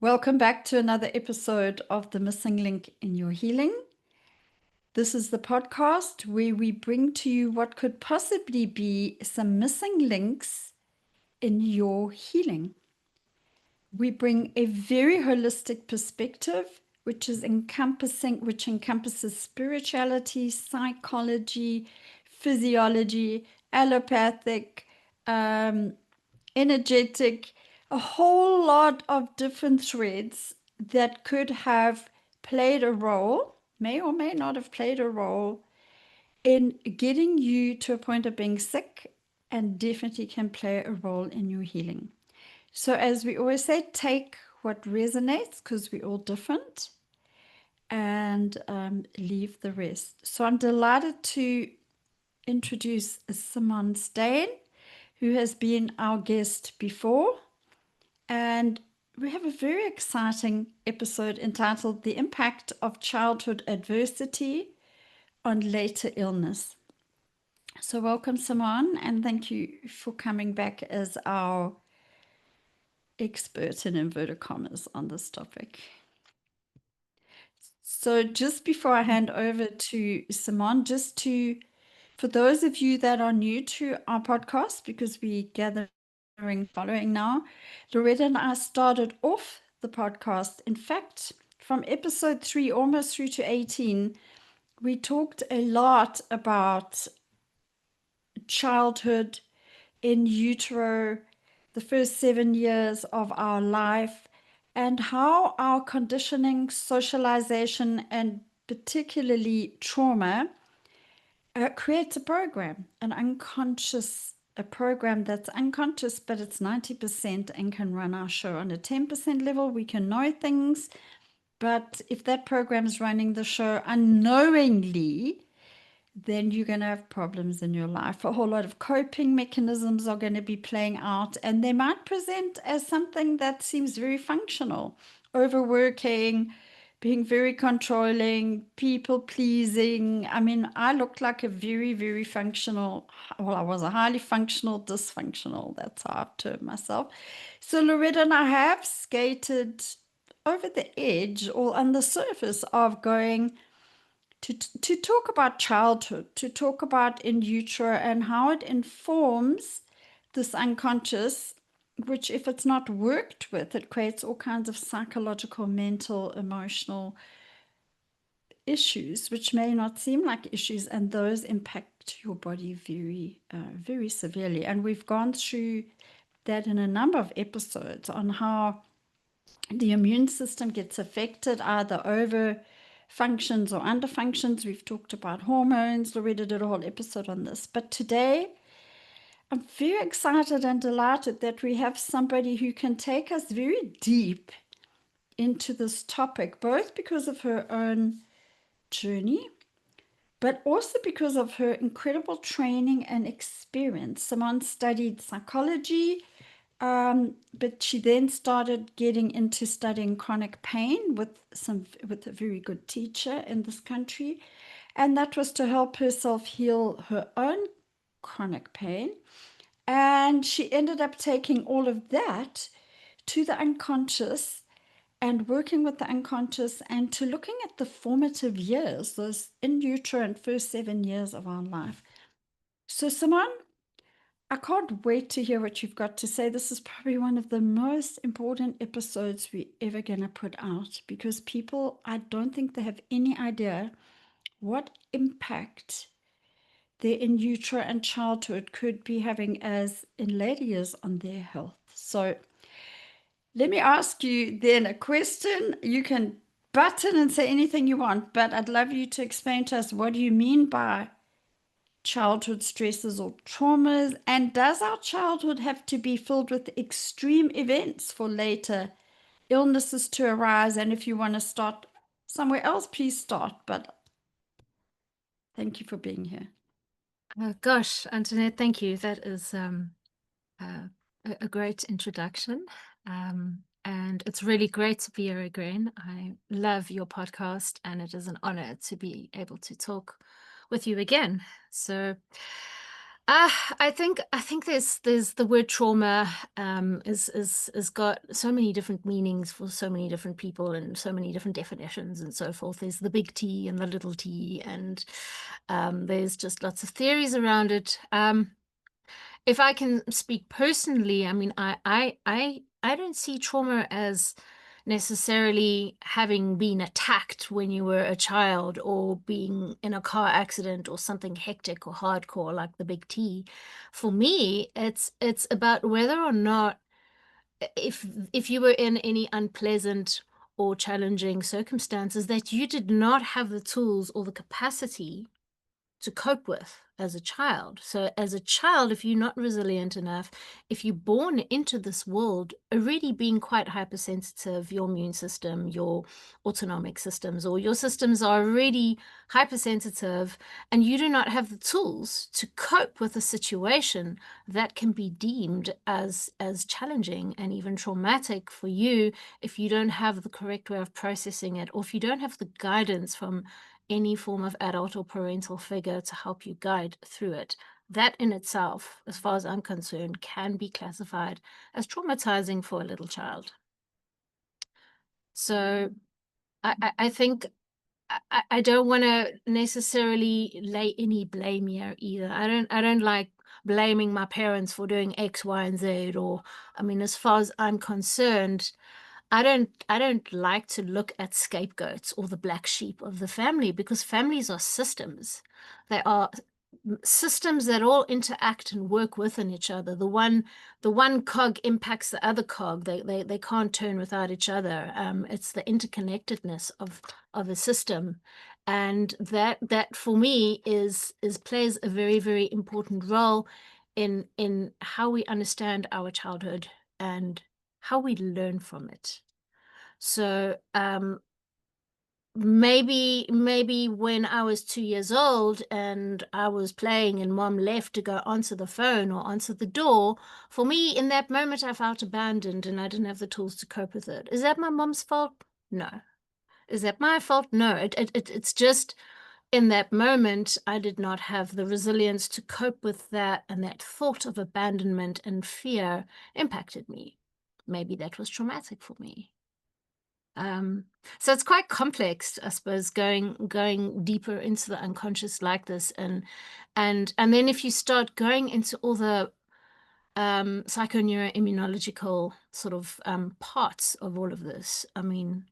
Welcome back to another episode of The Missing Link in Your Healing. This is the podcast where we bring to you what could possibly be some missing links in your healing. We bring a very holistic perspective, which encompasses spirituality, psychology, physiology, allopathic, energetic, a whole lot of different threads that could have played a role, may or may not have played a role in getting you to a point of being sick, and definitely can play a role in your healing. So, as we always say, take what resonates because we're all different, and leave the rest. So, I'm delighted to introduce Simone Steyn, who has been our guest before. And we have a very exciting episode entitled The Impact of Childhood Adversity on Later Illness. So, welcome, Simone, and thank you for coming back as our expert in inverted commas on this topic. So, just before I hand over to Simone, for those of you that are new to our podcast, because we following now, Loretta and I started off the podcast. In fact, from episode 3 almost through to 18, we talked a lot about childhood in utero, the first 7 years of our life, and how our conditioning, socialization, and particularly trauma creates a program, a program that's unconscious, but it's 90% and can run our show. On a 10% level, we can know things, but if that program is running the show unknowingly, then you're going to have problems in your life. A whole lot of coping mechanisms are going to be playing out, and they might present as something that seems very functional: overworking, being very controlling, people pleasing. I mean, I looked like a very, very functional, well, I was a highly functional, dysfunctional. That's how I've termed myself. So Loretta and I have skated over the edge or on the surface of going to talk about childhood, to talk about in utero and how it informs this unconscious, which, if it's not worked with, it creates all kinds of psychological, mental, emotional issues, which may not seem like issues, and those impact your body very, very severely. And we've gone through that in a number of episodes on how the immune system gets affected, either over functions or under functions. We've talked about hormones. Loretta did a whole episode on this. But today, I'm very excited and delighted that we have somebody who can take us very deep into this topic, both because of her own journey, but also because of her incredible training and experience. Simone studied psychology, but she then started getting into studying chronic pain with a very good teacher in this country, and that was to help herself heal her own chronic pain. And she ended up taking all of that to the unconscious and working with the unconscious and to looking at the formative years, those in utero and first 7 years of our life. So, Simone, I can't wait to hear what you've got to say. This is probably one of the most important episodes we're ever going to put out, because people, I don't think they have any idea what impact their in utero and childhood could be having as in later years on their health. So let me ask you then a question. You can butt in and say anything you want, but I'd love you to explain to us, what do you mean by childhood stresses or traumas, and does our childhood have to be filled with extreme events for later illnesses to arise? And if you want to start somewhere else, please start, but thank you for being here. Gosh, Antoinette, thank you. That is a great introduction. And it's really great to be here again. I love your podcast, and it is an honor to be able to talk with you again. So I think there's the word trauma is got so many different meanings for so many different people and so many different definitions and so forth. There's the big T and the little t, and there's just lots of theories around it. If I can speak personally, I mean, I don't see trauma as necessarily having been attacked when you were a child or being in a car accident or something hectic or hardcore like the big T. For me, it's about whether or not if you were in any unpleasant or challenging circumstances that you did not have the tools or the capacity to cope with as a child. So, as a child, if you're not resilient enough, if you're born into this world already being quite hypersensitive, your immune system, your autonomic systems, or your systems are already hypersensitive, and you do not have the tools to cope with a situation that can be deemed as challenging and even traumatic for you, if you don't have the correct way of processing it, or if you don't have the guidance from any form of adult or parental figure to help you guide through it. That in itself, as far as I'm concerned, can be classified as traumatizing for a little child. So I think I don't want to necessarily lay any blame here either. I don't like blaming my parents for doing X, Y, and Z. Or, I mean, as far as I'm concerned, I don't like to look at scapegoats or the black sheep of the family, because families are systems. They are systems that all interact and work within each other. The one cog impacts the other cog. They can't turn without each other. It's the interconnectedness of a system, and that for me is plays a very, very important role in how we understand our childhood and how we learn from it. So maybe when I was 2 years old and I was playing and mom left to go answer the phone or answer the door, for me in that moment I felt abandoned and I didn't have the tools to cope with it. Is that my mom's fault? No. Is that my fault? No. It's just in that moment I did not have the resilience to cope with that, and that thought of abandonment and fear impacted me. Maybe that was traumatic for me. Um, so it's quite complex, I suppose, going deeper into the unconscious like this, and then if you start going into all the psychoneuroimmunological sort of parts of all of this. I mean,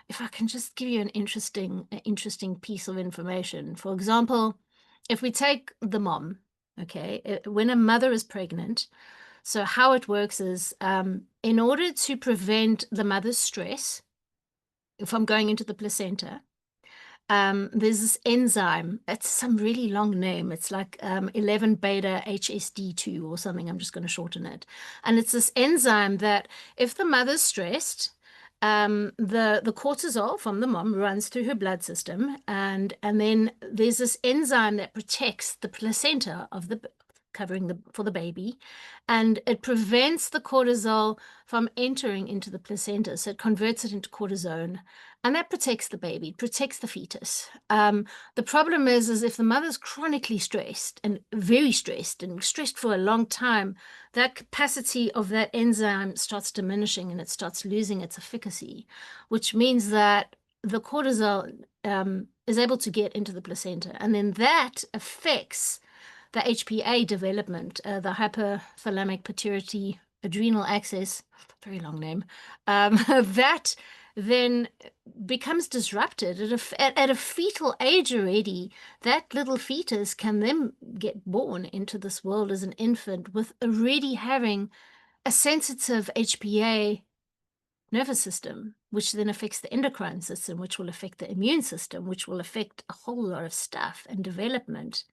if I can just give you an interesting piece of information. For example, if we take the mom, okay, when a mother is pregnant, so how it works is, in order to prevent the mother's stress from going into the placenta, there's this enzyme. It's some really long name. It's like 11 beta HSD2 or something. I'm just going to shorten it. And it's this enzyme that if the mother's stressed, the cortisol from the mom runs through her blood system, and then there's this enzyme that protects the placenta of the covering for the baby, and it prevents the cortisol from entering into the placenta, so it converts it into cortisone, and that protects the baby, protects the fetus. The problem is if the mother's chronically stressed and very stressed and stressed for a long time, that capacity of that enzyme starts diminishing and it starts losing its efficacy, which means that the cortisol is able to get into the placenta, and then that affects the HPA development, the hypothalamic pituitary adrenal axis, very long name, that then becomes disrupted at a fetal age already. That little fetus can then get born into this world as an infant with already having a sensitive HPA nervous system, which then affects the endocrine system, which will affect the immune system, which will affect a whole lot of stuff and development.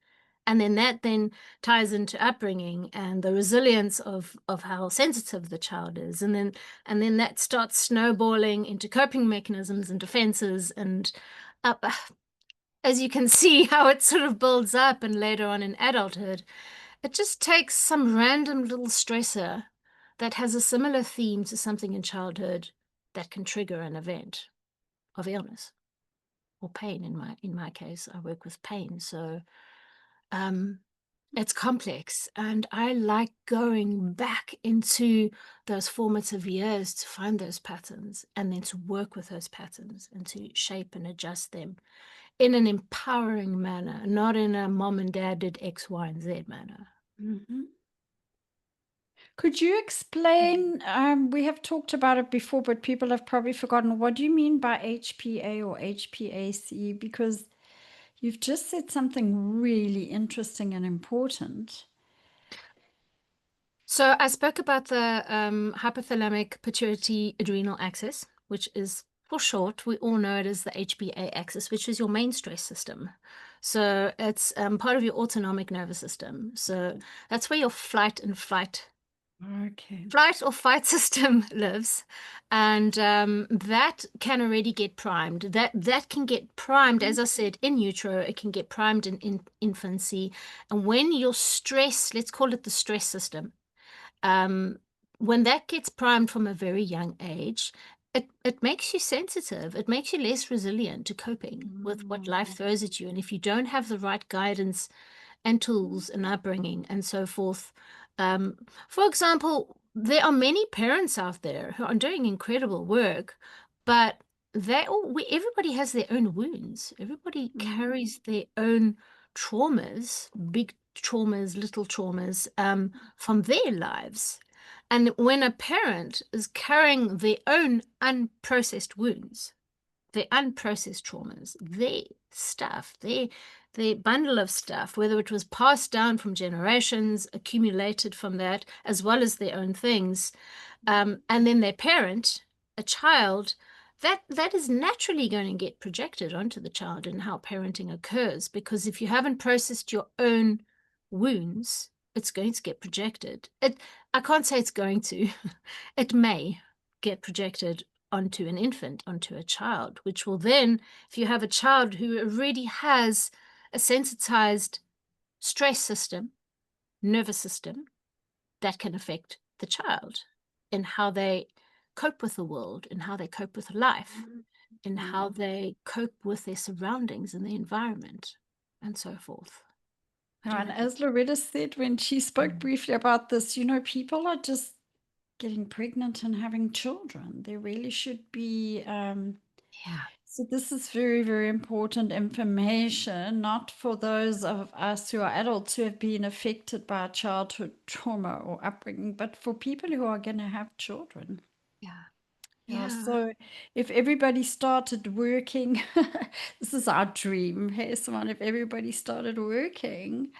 And then that then ties into upbringing and the resilience of how sensitive the child is. And then that starts snowballing into coping mechanisms and defenses. And as you can see how it sort of builds up, and later on in adulthood, it just takes some random little stressor that has a similar theme to something in childhood that can trigger an event of illness or pain. In my case, I work with pain. So It's complex, and I like going back into those formative years to find those patterns and then to work with those patterns and to shape and adjust them in an empowering manner, not in a mom and dad did X, Y, and Z manner. Mhm. Could you explain? We have talked about it before, but people have probably forgotten. What do you mean by HPA or HPAC? Because you've just said something really interesting and important. So I spoke about the hypothalamic pituitary adrenal axis, which is for short, we all know it as the HPA axis, which is your main stress system. So it's part of your autonomic nervous system. So that's where your Okay. flight or fight system lives, and that can already get primed. That can get primed, as I said, in utero. It can get primed in infancy, and when your stress, let's call it the stress system, um, when that gets primed from a very young age, it makes you sensitive. It makes you less resilient to coping with what life throws at you. And if you don't have the right guidance and tools and upbringing and so forth, um, for example, there are many parents out there who are doing incredible work, but everybody has their own wounds. Everybody carries their own traumas, big traumas, little traumas, from their lives. And when a parent is carrying their own unprocessed wounds, their unprocessed traumas, their stuff, their bundle of stuff, whether it was passed down from generations, accumulated from that, as well as their own things, and then their parent, a child, that is naturally going to get projected onto the child and how parenting occurs. Because if you haven't processed your own wounds, it's going to get projected. I can't say it's going to. It may get projected onto an infant, onto a child, which will then, if you have a child who already has a sensitized stress system, nervous system, that can affect the child in how they cope with the world, in how they cope with life, in how they cope with their surroundings and the environment, and so forth. I don't And know. as Loretta said when she spoke briefly about this, people are just getting pregnant and having children. There really should be. Yeah, So this is very, very important information, not for those of us who are adults who have been affected by childhood trauma or upbringing, but for people who are going to have children. yeah, Yeah, yeah, so if everybody started working, this is our dream. Hey, Simone, if everybody started working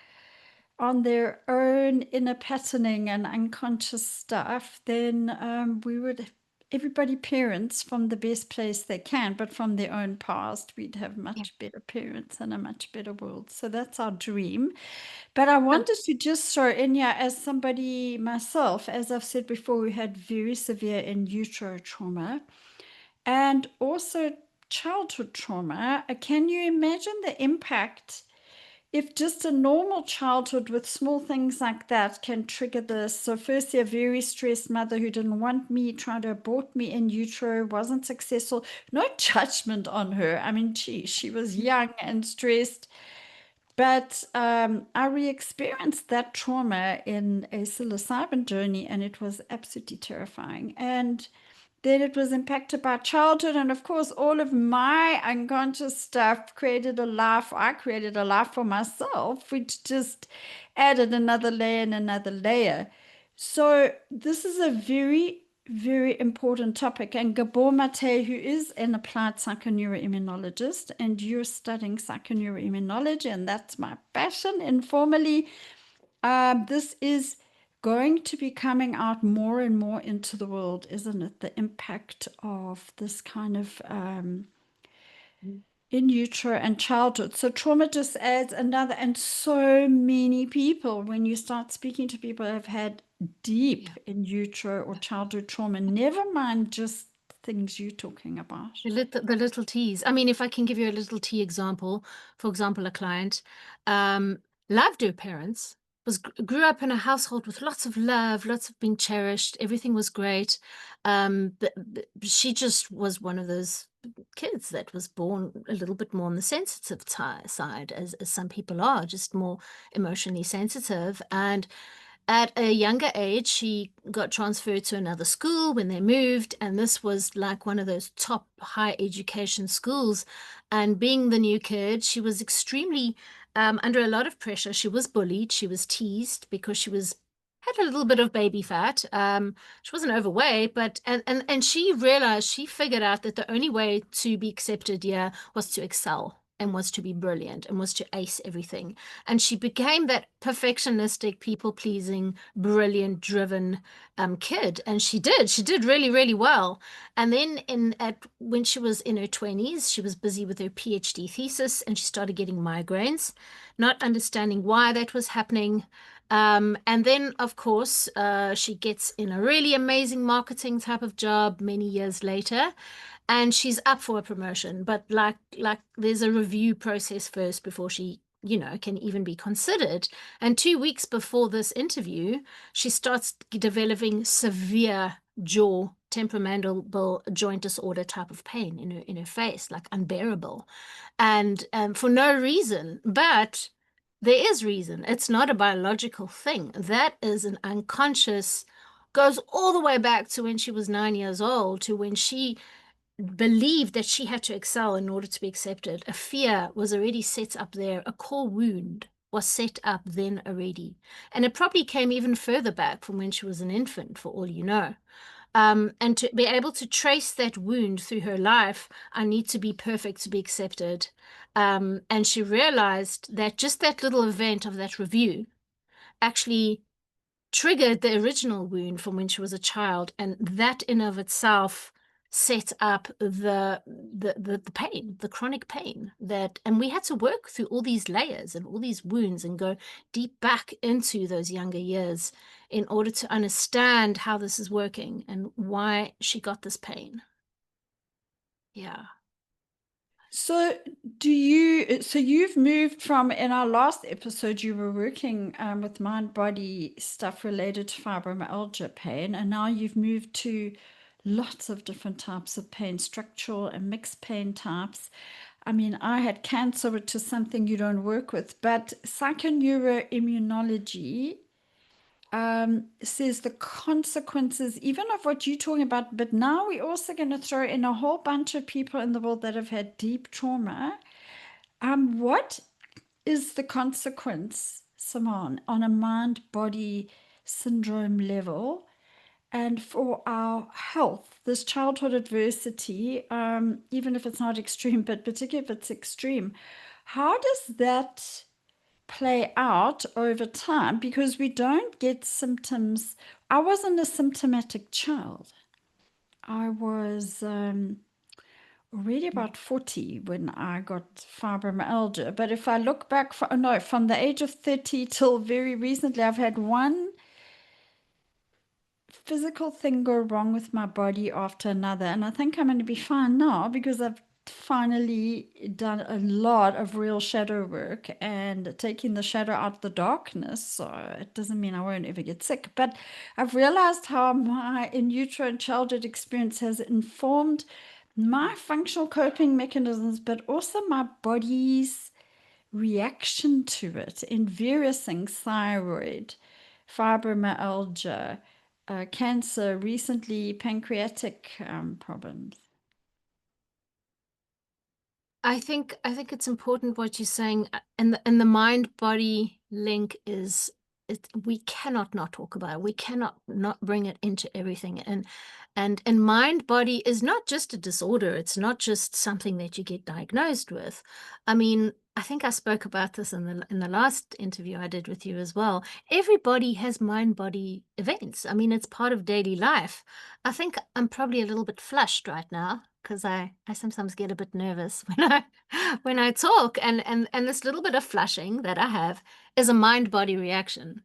on their own inner patterning and unconscious stuff, then we would, everybody parents from the best place they can, but from their own past, we'd have yeah. much better parents and a much better world. So that's our dream. But I Um, wanted to just throw in here, as somebody myself, as I've said before, we had very severe in utero trauma and also childhood trauma. Can you imagine the impact if just a normal childhood with small things like that can trigger this? So firstly, a very stressed mother who didn't want me, tried to abort me in utero, wasn't successful. No judgment on her. I mean, she was young and stressed. But I re-experienced that trauma in a psilocybin journey, and it was absolutely terrifying. And then it was impacted by childhood, and of course, all of my unconscious stuff created a life. I created a life for myself, which just added another layer and another layer. So this is a very, very important topic. And Gabor Mate, who is an applied psychoneuroimmunologist, and you're studying psychoneuroimmunology, and that's my passion informally, this is going to be coming out more and more into the world, isn't it? The impact of this kind of in utero and childhood. So trauma just adds another, and so many people, when you start speaking to people, have had deep yeah. in utero or childhood trauma, never mind just things you're talking about. The little T's. I mean, if I can give you a little T example, for example, a client loved her parents, grew up in a household with lots of love, lots of being cherished. Everything was great. But she just was one of those kids that was born a little bit more on the sensitive side, as some people are, just more emotionally sensitive. And at a younger age, she got transferred to another school when they moved, and this was like one of those top high education schools. And being the new kid, she was extremely under a lot of pressure. She was bullied, she was teased because she was had a little bit of baby fat. She wasn't overweight, but and she realized, she figured out that the only way to be accepted here was to excel and was to be brilliant and was to ace everything. And she became that perfectionistic, people-pleasing, brilliant, driven kid. And she did really, really well. And then when she was in her 20s, she was busy with her PhD thesis and she started getting migraines, not understanding why that was happening. And then, of course, she gets in a really amazing marketing type of job many years later, and she's up for a promotion, but like there's a review process first before she, can even be considered. And 2 weeks before this interview, she starts developing severe jaw temporal joint disorder type of pain in her face, like unbearable, and for no reason. But there is reason. It's not a biological thing. That is an unconscious, goes all the way back to when she was 9 years old, to when she believed that she had to excel in order to be accepted. A fear was already set up there. A core wound was set up then already. And it probably came even further back from when she was an infant, for all you know. And to be able to trace that wound through her life, I need to be perfect to be accepted. And she realized that just that little event of that review actually triggered the original wound from when she was a child, and that in of itself set up the pain, the chronic pain that, and we had to work through all these layers and all these wounds and go deep back into those younger years in order to understand how this is working and why she got this pain. Yeah. So you've moved from, in our last episode, you were working with mind body stuff related to fibromyalgia pain, and now you've moved to lots of different types of pain, structural and mixed pain types. I mean, I had cancer, which is something you don't work with, but psychoneuroimmunology says the consequences, even of what you're talking about, but now we're also going to throw in a whole bunch of people in the world that have had deep trauma. What is the consequence, Simone, on a mind-body syndrome level and for our health, this childhood adversity, even if it's not extreme, but particularly if it's extreme, how does that play out over time? Because we don't get symptoms. I wasn't a symptomatic child. I was already about 40 when I got fibromyalgia. But if I look back, from the age of 30 till very recently, I've had one physical thing go wrong with my body after another. And I think I'm going to be fine now because I've finally done a lot of real shadow work and taking the shadow out of the darkness. So it doesn't mean I won't ever get sick, but I've realized how my in utero and childhood experience has informed my functional coping mechanisms, but also my body's reaction to it in various things: thyroid, fibromyalgia, cancer, recently pancreatic problems. I think it's important what you're saying, and the mind body link is, we cannot not talk about it. We cannot not bring it into everything. And mind body is not just a disorder. It's not just something that you get diagnosed with. I mean, I think I spoke about this in the last interview I did with you as well. Everybody has mind body events. I mean, it's part of daily life. I think I'm probably a little bit flushed right now because I sometimes get a bit nervous when I talk, and this little bit of flushing that I have is a mind body reaction.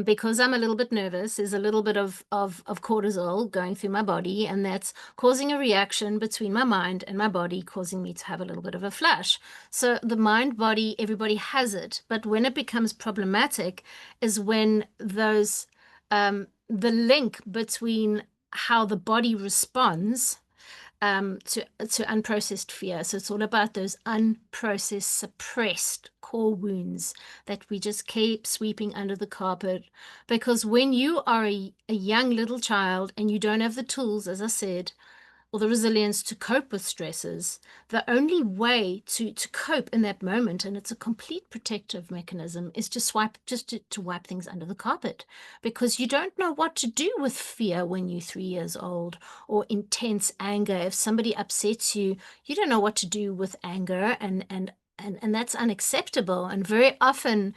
because I'm a little bit nervous. There's a little bit of cortisol going through my body, and that's causing a reaction between my mind and my body, causing me to have a little bit of a flash. So the mind body, everybody has it. But when it becomes problematic is when the link between how the body responds to unprocessed fear. So it's all about those unprocessed, suppressed core wounds that we just keep sweeping under the carpet. Because when you are a young little child and you don't have the tools, as I said, or the resilience to cope with stresses, the only way to cope in that moment, and it's a complete protective mechanism, is to wipe things under the carpet, because you don't know what to do with fear when you're 3 years old, or intense anger. If somebody upsets you, you don't know what to do with anger, and that's unacceptable. And very often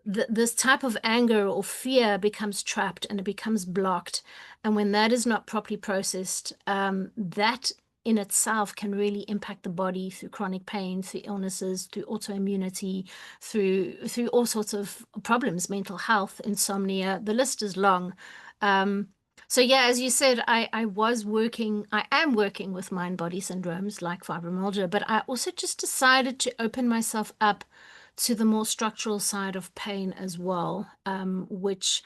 this type of anger or fear becomes trapped and it becomes blocked. And when that is not properly processed, that in itself can really impact the body through chronic pain, through illnesses, through autoimmunity, through all sorts of problems, mental health, insomnia. The list is long. So yeah, as you said, I am working with mind-body syndromes like fibromyalgia, but I also just decided to open myself up to the more structural side of pain as well, which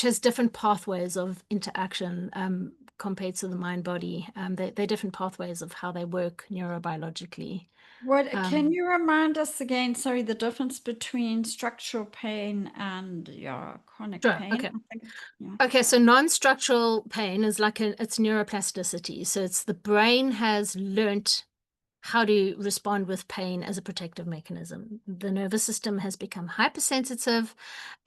has different pathways of interaction compared to the mind body. They're different pathways of how they work neurobiologically. What can you remind us again, sorry, the difference between structural pain and chronic Sure. pain? Okay. I think, yeah. Okay, so non-structural pain is it's neuroplasticity. So it's the brain has learnt how to respond with pain as a protective mechanism. The nervous system has become hypersensitive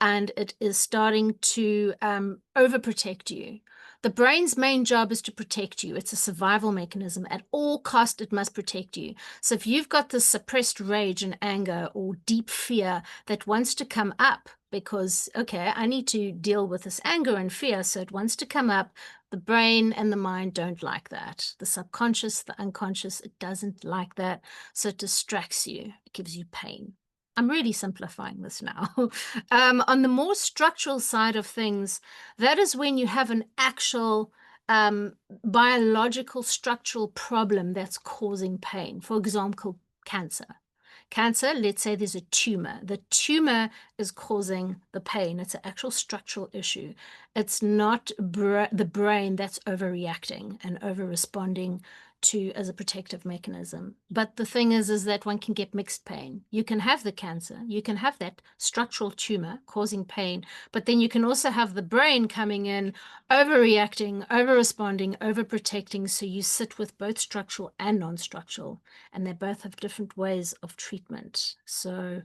and it is starting to overprotect you. The brain's main job is to protect you. It's a survival mechanism. At all cost, it must protect you. So if you've got this suppressed rage and anger or deep fear that wants to come up because, okay, I need to deal with this anger and fear, so it wants to come up, the brain and the mind don't like that. The subconscious, the unconscious, it doesn't like that. So it distracts you. It gives you pain. I'm really simplifying this now. On the more structural side of things, that is when you have an actual biological structural problem that's causing pain. For example, cancer. Cancer, let's say there's a tumor. The tumor is causing the pain. It's an actual structural issue. It's not the brain that's overreacting and over-responding to as a protective mechanism. But the thing is that one can get mixed pain. You can have the cancer, you can have that structural tumor causing pain, but then you can also have the brain coming in, overreacting, over-responding, overprotecting. So you sit with both structural and non-structural, and they both have different ways of treatment. So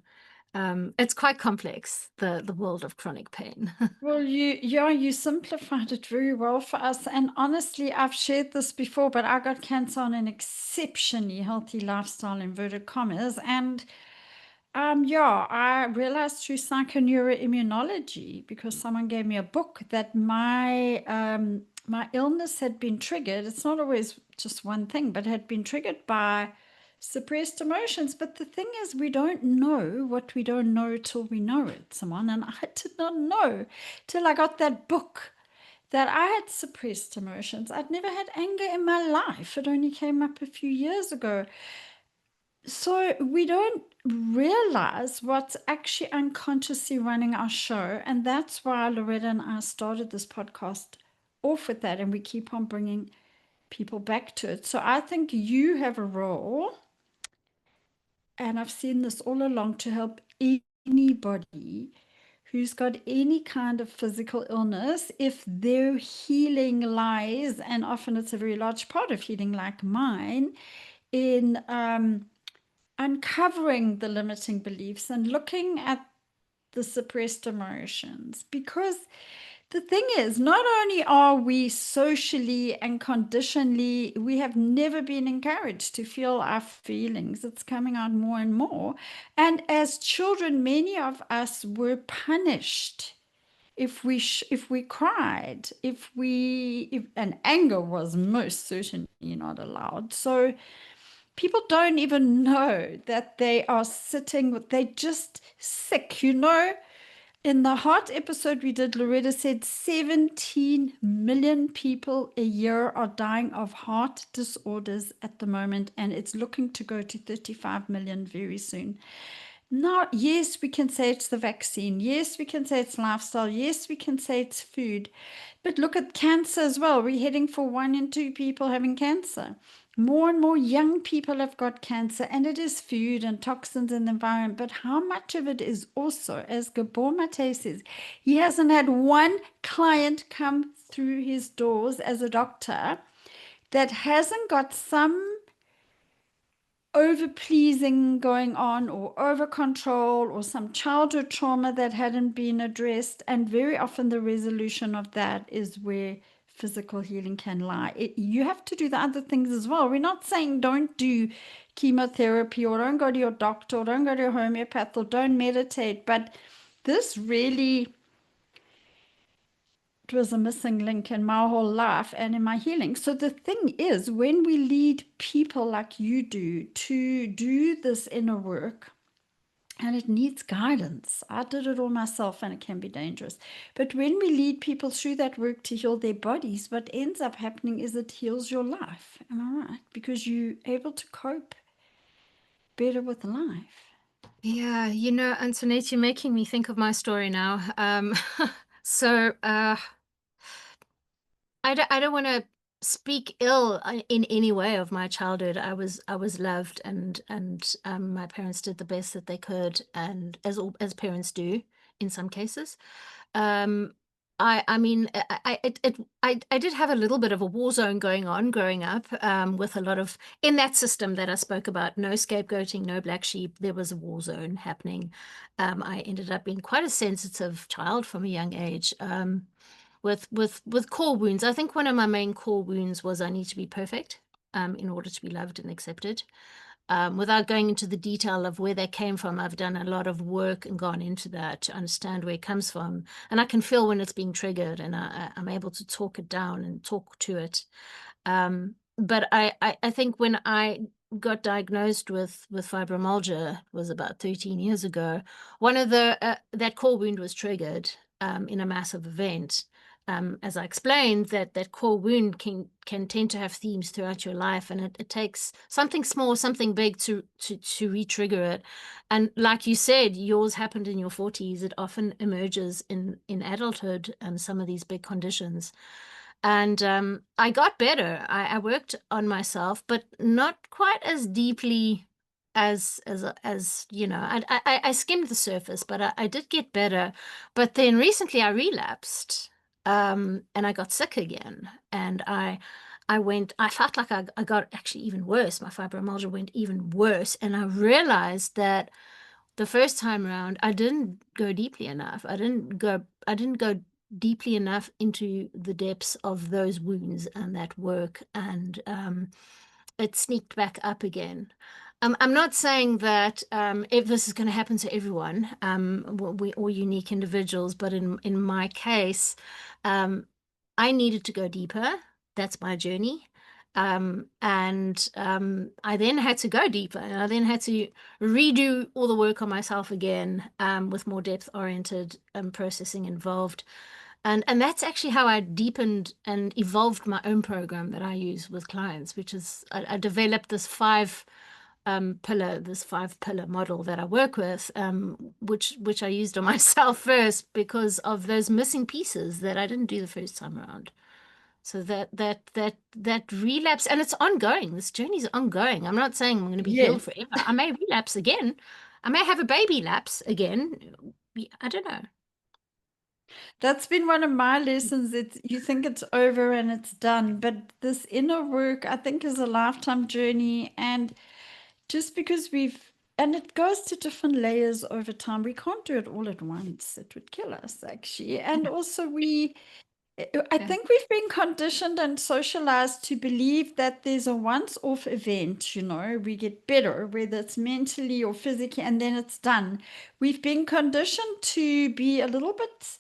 it's quite complex, the world of chronic pain. Well, you simplified it very well for us. And honestly, I've shared this before, but I got cancer on an exceptionally healthy lifestyle, inverted commas. And I realized through psychoneuroimmunology, because someone gave me a book, that my illness had been triggered. It's not always just one thing, but had been triggered by suppressed emotions. But the thing is, we don't know what we don't know till we know it, Simone. And I did not know till I got that book that I had suppressed emotions. I'd never had anger in my life. It only came up a few years ago. So we don't realize what's actually unconsciously running our show. And that's why Loretta and I started this podcast off with that. And we keep on bringing people back to it. So I think you have a role, and I've seen this all along, to help anybody who's got any kind of physical illness, if their healing lies, and often it's a very large part of healing like mine, in uncovering the limiting beliefs and looking at the suppressed emotions. Because the thing is, not only are we socially and conditionally, we have never been encouraged to feel our feelings. It's coming out more and more. And as children, many of us were punished if we cried, and anger was most certainly not allowed. So people don't even know that they are sitting with, they just sick, In the heart episode we did, Loretta said 17 million people a year are dying of heart disorders at the moment, and it's looking to go to 35 million very soon. Now, yes, we can say it's the vaccine. Yes, we can say it's lifestyle. Yes, we can say it's food. But look at cancer as well. We're heading for 1 in 2 people having cancer. More and more young people have got cancer, and it is food and toxins in the environment. But how much of it is also, as Gabor Mate says, he hasn't had one client come through his doors as a doctor that hasn't got some over pleasing going on, or over control, or some childhood trauma that hadn't been addressed. And very often the resolution of that is where physical healing can lie. You have to do the other things as well. We're not saying don't do chemotherapy, or don't go to your doctor, or don't go to your homeopath, or don't meditate, but this really, it was a missing link in my whole life and in my healing. So the thing is, when we lead people like you do to do this inner work, and it needs guidance. I did it all myself, and it can be dangerous. But when we lead people through that work to heal their bodies, what ends up happening is it heals your life. Am I right? Because you're able to cope better with life. Yeah, Antoinette, you're making me think of my story now. So I don't want to speak ill in any way of my childhood. I was loved, and my parents did the best that they could, and as parents do in some cases. Um, I mean, I did have a little bit of a war zone going on growing up, with a lot of, in that system that I spoke about, no scapegoating, no black sheep. There was a war zone happening. I ended up being quite a sensitive child from a young age. With core wounds. I think one of my main core wounds was I need to be perfect, in order to be loved and accepted. Without going into the detail of where that came from, I've done a lot of work and gone into that to understand where it comes from. And I can feel when it's being triggered, and I'm able to talk it down and talk to it. But I think when I got diagnosed with fibromyalgia, was about 13 years ago, one of that core wound was triggered in a massive event. As I explained, that core wound can tend to have themes throughout your life, and it takes something small, something big to re-trigger it. And like you said, yours happened in your 40s. It often emerges in adulthood, some of these big conditions. And I got better. I worked on myself, but not quite as deeply as I skimmed the surface, but I did get better. But then recently I relapsed, and I got sick again, and I felt like I got actually even worse. My fibromyalgia went even worse, and I realized that the first time around I didn't go deeply enough. I didn't go deeply enough into the depths of those wounds and that work, and it sneaked back up again. I'm not saying that if this is going to happen to everyone, we're all unique individuals, but in my case, I needed to go deeper. That's my journey. And I then had to go deeper, and I then had to redo all the work on myself again, with more depth-oriented processing involved. And that's actually how I deepened and evolved my own program that I use with clients, which is I developed this five pillar model that I work with, which I used on myself first because of those missing pieces that I didn't do the first time around. So that relapse, and it's ongoing. This journey is ongoing. I'm not saying I'm going to be healed Yes. forever. I may relapse again. I may have a baby lapse again. I don't know. That's been one of my lessons. You think it's over and it's done, but this inner work, I think, is a lifetime journey. And just because and it goes to different layers over time. We can't do it all at once. It would kill us, actually. And also, I Yeah. think we've been conditioned and socialized to believe that there's a once-off event, we get better, whether it's mentally or physically, and then it's done. We've been conditioned to be a little bit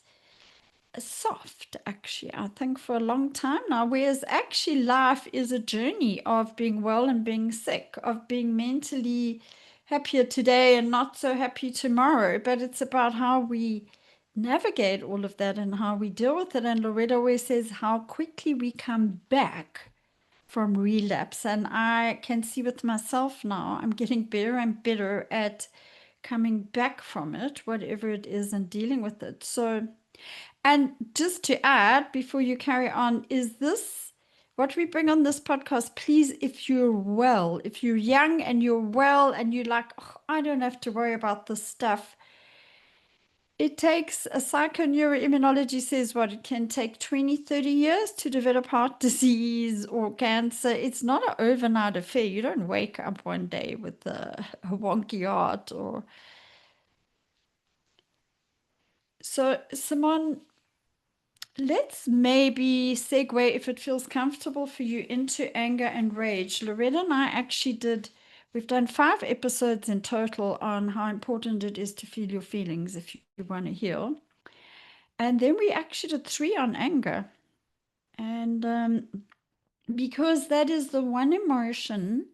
soft, actually, I think, for a long time now, whereas actually life is a journey of being well and being sick, of being mentally happier today and not so happy tomorrow. But it's about how we navigate all of that and how we deal with it. And Loretta always says how quickly we come back from relapse. And I can see with myself now, I'm getting better and better at coming back from it, whatever it is, and dealing with it. So, and just to add before you carry on, is this what we bring on this podcast? Please, if you're well, if you're young and you're well and you're like, oh, I don't have to worry about this stuff. It takes a psychoneuroimmunology says what it can take 20, 30 years to develop heart disease or cancer. It's not an overnight affair. You don't wake up one day with a wonky heart or so. Simone, let's maybe segue, if it feels comfortable for you, into anger and rage. Loretta and I actually we've done 5 episodes in total on how important it is to feel your feelings if you want to heal. And then we actually did 3 on anger. And because that is the one emotion,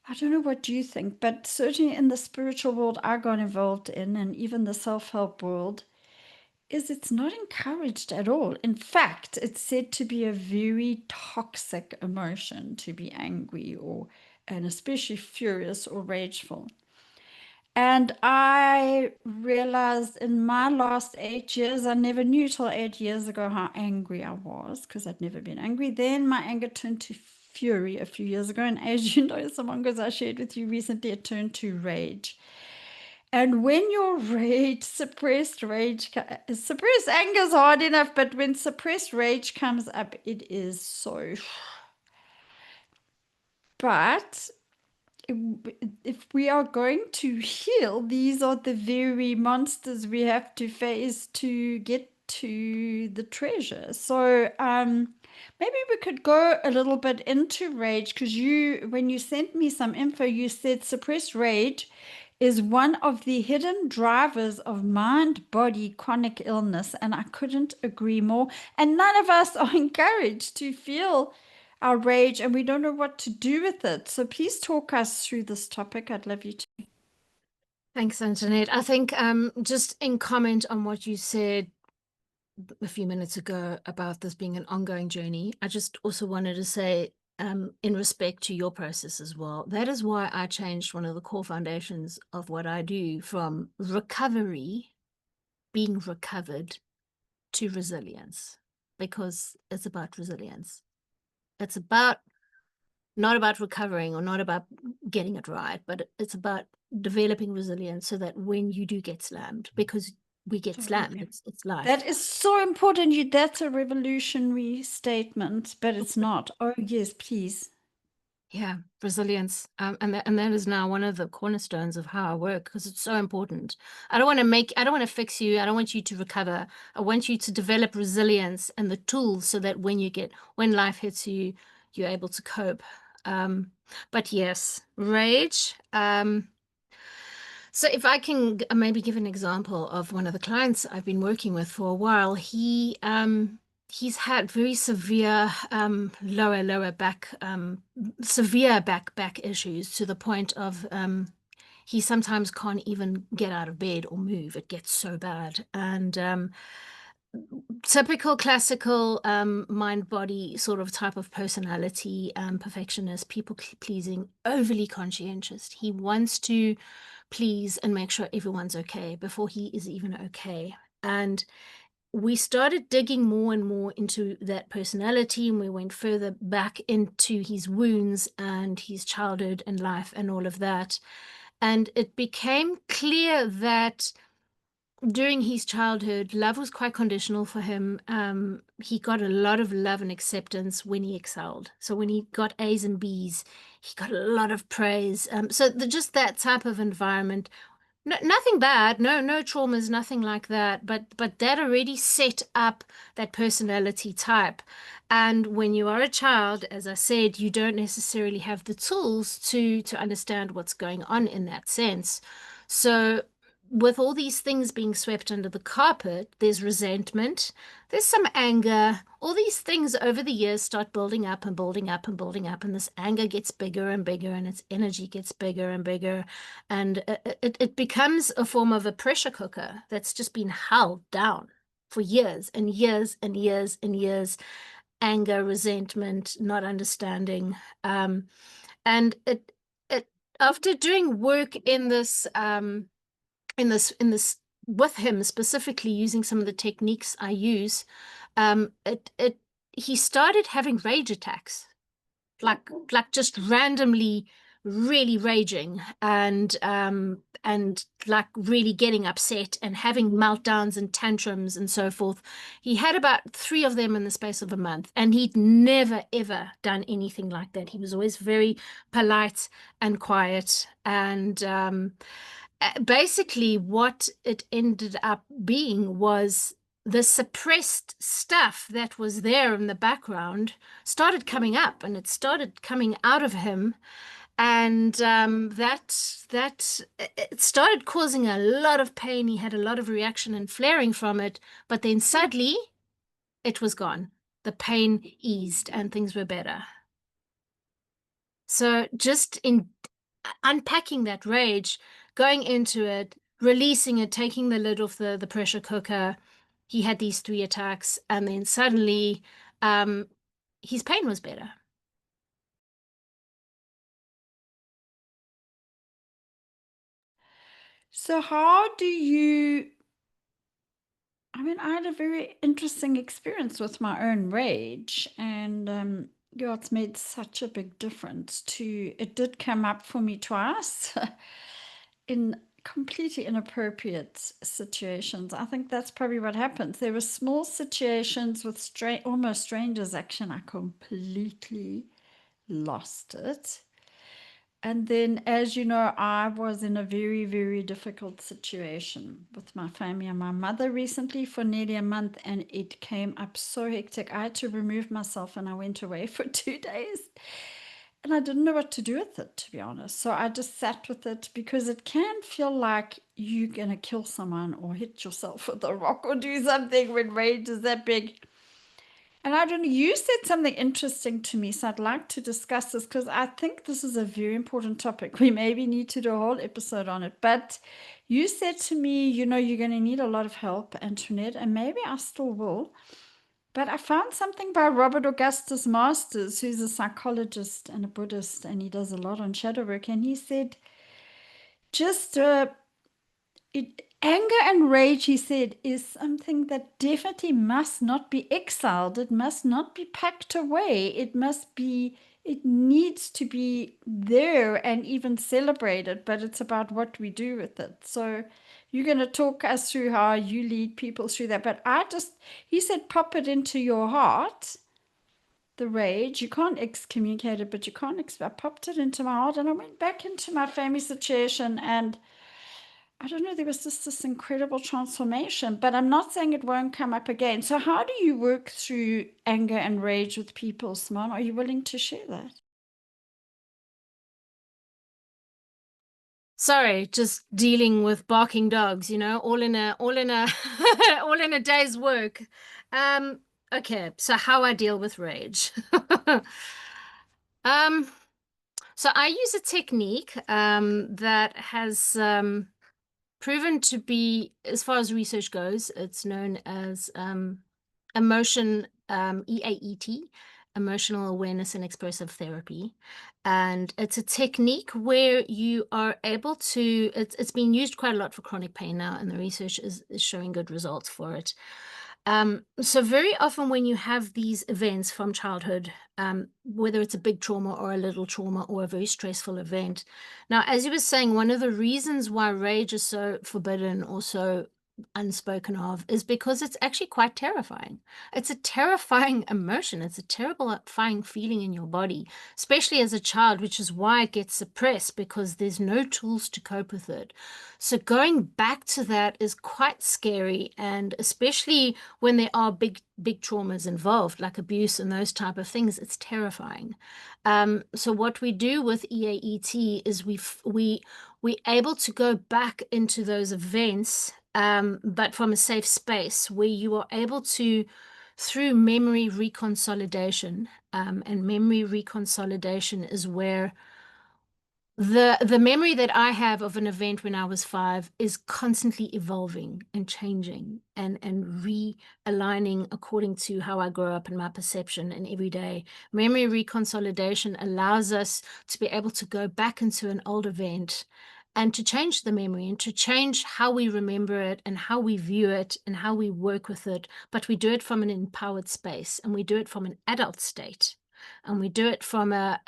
I don't know what you think, but certainly in the spiritual world I got involved in, and even the self-help world, is it's not encouraged at all. In fact, it's said to be a very toxic emotion to be angry and especially furious or rageful. And I realized in my last 8 years, I never knew till 8 years ago how angry I was because I'd never been angry. Then my anger turned to fury a few years ago. And as you know, someone goes, I shared with you recently, it turned to rage. And when your suppressed anger is hard enough, but when suppressed rage comes up, it is so. But if we are going to heal, these are the very monsters we have to face to get to the treasure. So maybe we could go a little bit into rage, because when you sent me some info, you said suppressed rage is one of the hidden drivers of mind-body chronic illness, and I couldn't agree more. And none of us are encouraged to feel our rage, and we don't know what to do with it. So please talk us through this topic. I'd love you to. Thanks, Antoinette. I think just in comment on what you said a few minutes ago about this being an ongoing journey, I just also wanted to say, in respect to your process as well, that is why I changed one of the core foundations of what I do from recovery, being recovered, to resilience, because it's about resilience. It's not about recovering or not about getting it right, but it's about developing resilience so that when you do get slammed, because we get slammed, it's life. That is so important. That's a revolutionary statement, but it's not. Oh, yes, please. Yeah, resilience. And that is now one of the cornerstones of how I work, because it's so important. I don't want to fix you. I don't want you to recover. I want you to develop resilience and the tools so that when life hits you, you're able to cope. But yes, rage. So if I can maybe give an example of one of the clients I've been working with for a while, he's had very severe lower back, severe back issues, to the point of he sometimes can't even get out of bed or move. It gets so bad. And typical classical mind body sort of type of personality, perfectionist, people pleasing, overly conscientious. He wants to please and make sure everyone's okay before he is even okay. And we started digging more and more into that personality, and we went further back into his wounds and his childhood and life and all of that. And it became clear that during his childhood, love was quite conditional for him. He got a lot of love and acceptance when he excelled. So when he got A's and B's, he got a lot of praise. So just that type of environment, nothing bad, no traumas, nothing like that. But that already set up that personality type. And when you are a child, as I said, you don't necessarily have the tools to understand what's going on in that sense. So with all these things being swept under the carpet, there's resentment, there's some anger. All these things over the years start building up and building up and building up, and this anger gets bigger and bigger, and its energy gets bigger and bigger, and it becomes a form of a pressure cooker that's just been held down for years and years and years and years. Anger, resentment, not understanding, and it after doing work in this with him, specifically using some of the techniques I use, he started having rage attacks, like just randomly really raging, and like really getting upset and having meltdowns and tantrums and so forth. He had about 3 of them in the space of a month, and he'd never ever done anything like that. He was always very polite and quiet, and basically what it ended up being was the suppressed stuff that was there in the background started coming up, and it started coming out of him, and that it started causing a lot of pain. He had a lot of reaction and flaring from it, but then suddenly it was gone. The pain eased and things were better. So just in unpacking that rage, going into it, releasing it, taking the lid off the pressure cooker, he had these 3 attacks, and then suddenly his pain was better. So how do you, I mean, I had a very interesting experience with my own rage, and yeah, it's made such a big difference too. It did come up for me twice in completely inappropriate situations. I think that's probably what happens. There were small situations with almost strangers. Actually, I completely lost it. And then, as you know, I was in a very, very difficult situation with my family and my mother recently for nearly a month, and it came up so hectic. I had to remove myself and I went away for 2 days. And I didn't know what to do with it, to be honest. So I just sat with it, because it can feel like you're going to kill someone or hit yourself with a rock or do something when rage is that big. And I don't know, you said something interesting to me, so I'd like to discuss this, because I think this is a very important topic. We maybe need to do a whole episode on it. But you said to me, you're going to need a lot of help, Antoinette, and maybe I still will. But I found something by Robert Augustus Masters, who's a psychologist and a Buddhist, and he does a lot on shadow work. And he said, just anger and rage, he said, is something that definitely must not be exiled. It must not be packed away. It needs to be there and even celebrated, but it's about what we do with it. So you're going to talk us through how you lead people through that. But he said, pop it into your heart, the rage. You can't excommunicate it, but you can't, I popped it into my heart, and I went back into my family situation, and I don't know, there was just this incredible transformation, but I'm not saying it won't come up again. So how do you work through anger and rage with people, Simone? Are you willing to share that? Sorry, just dealing with barking dogs, all in a all in a day's work. Okay, so how I deal with rage. So I use a technique that has proven to be, as far as research goes, it's known as emotion, EAET, emotional awareness and expressive therapy. And it's a technique where you are able to, it's been used quite a lot for chronic pain now, and the research is showing good results for it. So very often when you have these events from childhood, whether it's a big trauma or a little trauma or a very stressful event. Now, as you were saying, one of the reasons why rage is so forbidden or so unspoken of is because it's actually quite terrifying. It's a terrifying emotion. It's a terrifying feeling in your body, especially as a child, which is why it gets suppressed, because there's no tools to cope with it. So going back to that is quite scary, and especially when there are big traumas involved, like abuse and those type of things, it's terrifying. So what we do with EAET is we're able to go back into those events, but from a safe space where you are able to, through memory reconsolidation, and memory reconsolidation is where the memory that I have of an event when I was 5 is constantly evolving and changing and realigning according to how I grow up and my perception. And every day, memory reconsolidation allows us to be able to go back into an old event and to change the memory and to change how we remember it and how we view it and how we work with it. But we do it from an empowered space, and we do it from an adult state, and we do it from a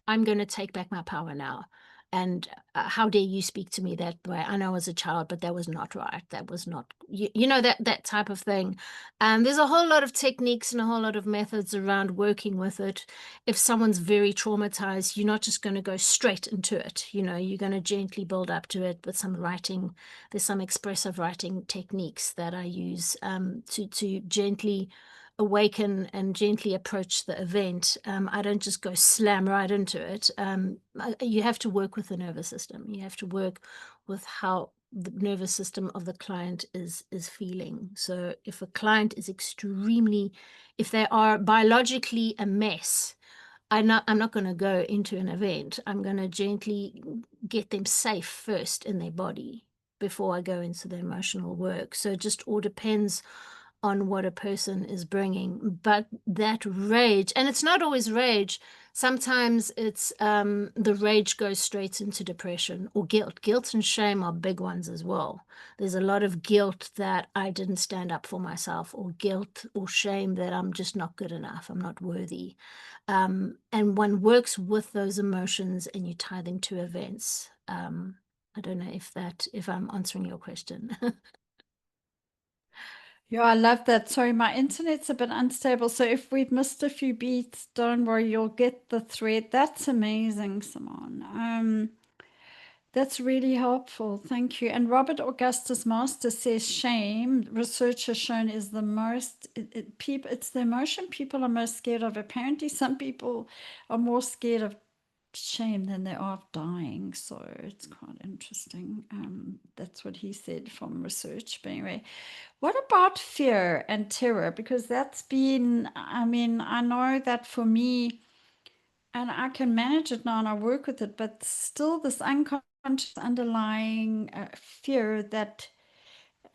I'm going to take back my power now. And how dare you speak to me that way? I know as a child, but that was not right. That was not, you know, that type of thing. And there's a whole lot of techniques and a whole lot of methods around working with it. If someone's very traumatized, you're not just going to go straight into it. You know, you're going to gently build up to it with some writing. There's some expressive writing techniques that I use to gently awaken and gently approach the event. I don't just go slam right into it. You have to work with the nervous system. You have to work with how the nervous system of the client is feeling. So if a client is if they are biologically a mess, I'm not going to go into an event. I'm going to gently get them safe first in their body before I go into the emotional work. So it just all depends on what a person is bringing. But that rage, and it's not always rage, sometimes it's the rage goes straight into depression or guilt. Guilt and shame are big ones as well. There's a lot of guilt that I didn't stand up for myself, or guilt or shame that I'm just not good enough, I'm not worthy. And one works with those emotions and you tie them to events. I don't know if I'm answering your question. Yeah, I love that. Sorry, my internet's a bit unstable. So if we've missed a few beats, don't worry, you'll get the thread. That's amazing, Simone. That's really helpful. Thank you. And Robert Augustus Master says shame, research has shown, is the most, it's the emotion people are most scared of. Apparently, some people are more scared of shame than they are of dying. So it's quite interesting. That's what he said from research. But anyway, what about fear and terror? Because that's been, I mean, I know that for me, and I can manage it now and I work with it, but still this unconscious underlying fear that